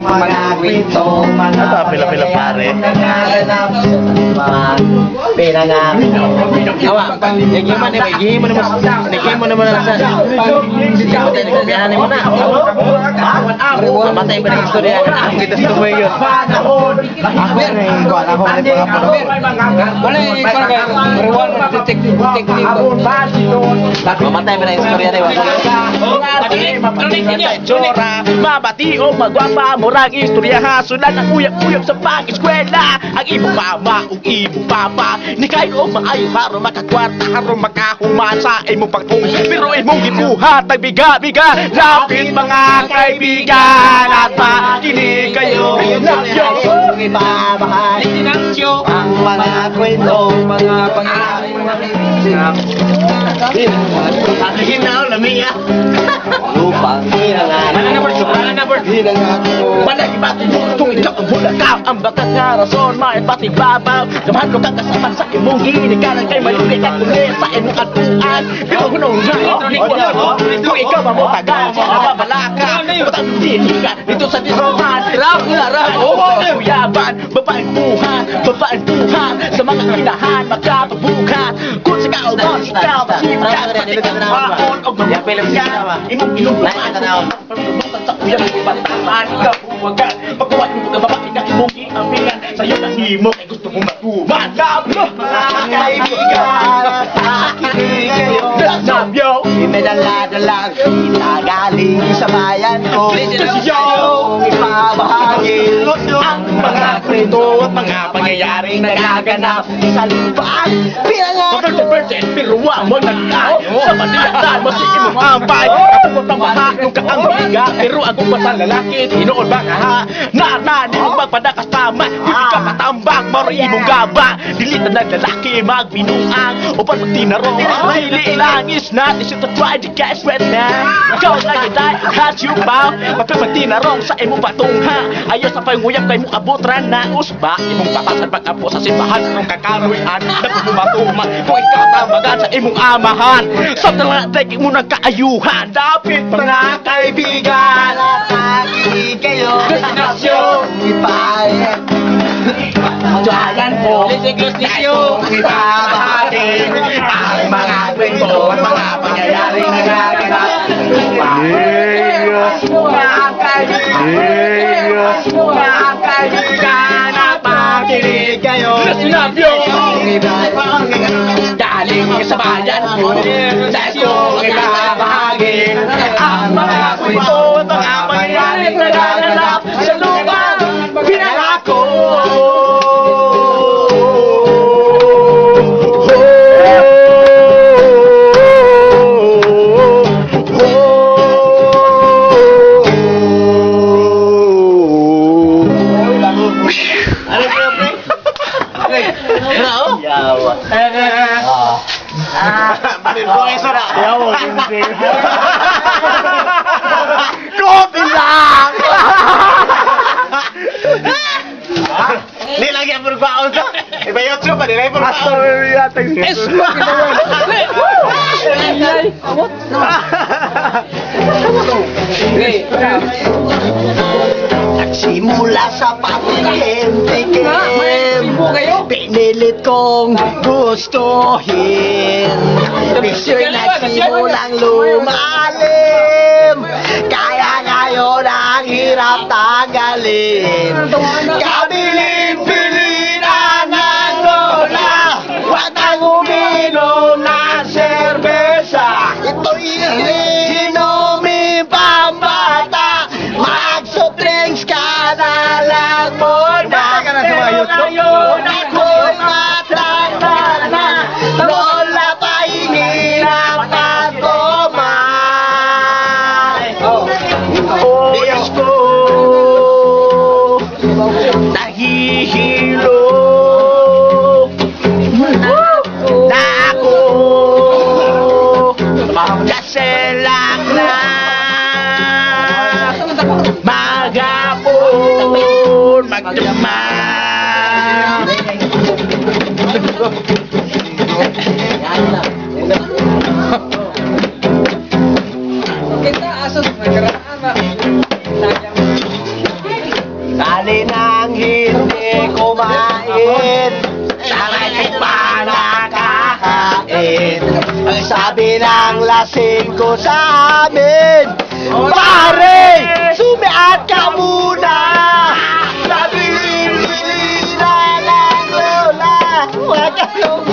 mga kwento, mga Pila-pila pare. nanganganap, mga pinanganap. Awa, naging mo naman na sa. Biyahan mo na. Mamatay ba ng istorya? Ang kita sa tumoy yun. Ako na yung kuwan, ako na yung mga puno. Wala yung reward ng detective. Mamatay ba ng istorya na Chora, mabati o magwapa, murag istorya ha. Sulan ang uyap-uyap sa pag-eskwela. Ang imo mama o imo papa, ni kayo maayo haro makakwarta, haro makahumasa imo pagkong. Pero imong gibuhat ay biga-biga. Lapit mga kaibigan at makinig kayo. Ibabahal ang mga kwento, mga pangyayari. Hinaw na miya. Lupang hinangan. Hinangan mo. Malagibati mo kung ikaw ang bulakaw. Ang bakat nga rason, maipati babaw. Kamahalo kang kasapan sa imong ginikalan. Kay malulit at kulit sa imong atuan. Pero hunong nga, kung ikaw ang mutagal, nababala ka. Matang dili ka dito sa disuhan. Rap nga rap, kuyaban, babaeng buhan. Babaeng buhan, sa mga inahan, makapagbukat. Kung sa kaoban, ikaw, sikat, patikang paon, o magpapilang imong inumpahan. Pagbubutan sa kuya, ipantahan, ikaw buwagan. Pagkuhan mo ka babae na imong iambingan. Sa'yo na himo, ay gusto mong matuman. Mga kaibigan, nakikinig kayo. Namyo, May dala-dalang kita galing sa bayan ko. Kung ipabahagi ang mga kwento at mga pangyayaring nagaganap sa lupaan. Pagkakapirsin, piruwa mo nagkayo. Sa manilatan mo si imong ampay. Kapag ang baha, nung kaang biga. Pero ang sa lalaki, tinoon ba nga ha? Nana, di mo magpadakas tama. Hindi ka matambak, maro imong gaba. Dilitan ng lalaki, magbinuang. Upan magtinarong, mahili lang is not. Is it to try to catch right now? Ikaw lang itay, has you bow. Magpapagtinarong sa imong patungha. Ayos sa panguyap kay mo abutran na usba. Imong papasan pag-apo sa simbahan. Nung kakaluyan, nagpupumatuman. Kung ikaw tamagan sa imong amahan. Sa talatay mo nagkaayuhan. Dapit mga kaibigan. Nakikinig kayo. Destinasyon Ipahayag. Diyan po Kung ibabahagi ang mga kwento at mga pangyayaring nagaganap. Mga kaibigan at makinig kayo. Kung ibabahagi Galing sa bayan ko. kung ibabahagi ang mga kwento at mga pangyayaring nagaganap sa lupang pinangako. Yawa. Kopi lang! Hindi lagi ang purbaon to. Iba YouTube pa, nila yung purbaon. Esma! Nagsimula sa patikim-tikim, pinilit kong gustuhin. Bisyo'y nagsimulang lumalim, kaya ngayon ang hirap tanggalin. Kabilin-bilinan ng lola, huwag nang uminom ng serbesa. Ito'y inumin pambata, mag-soft drinks ka na lang muna. Pero ngayon ako'y matanda na, lola pahingi ng pagkumay. Diyos ko, nahihilo na ako, kasi lang na maghapon magdamag. Kita asal nagkaraan na. Sayang. Sabi ng lasing ko sa amin, pare, sumiat ka muna. Sabi na ng lola, wag kang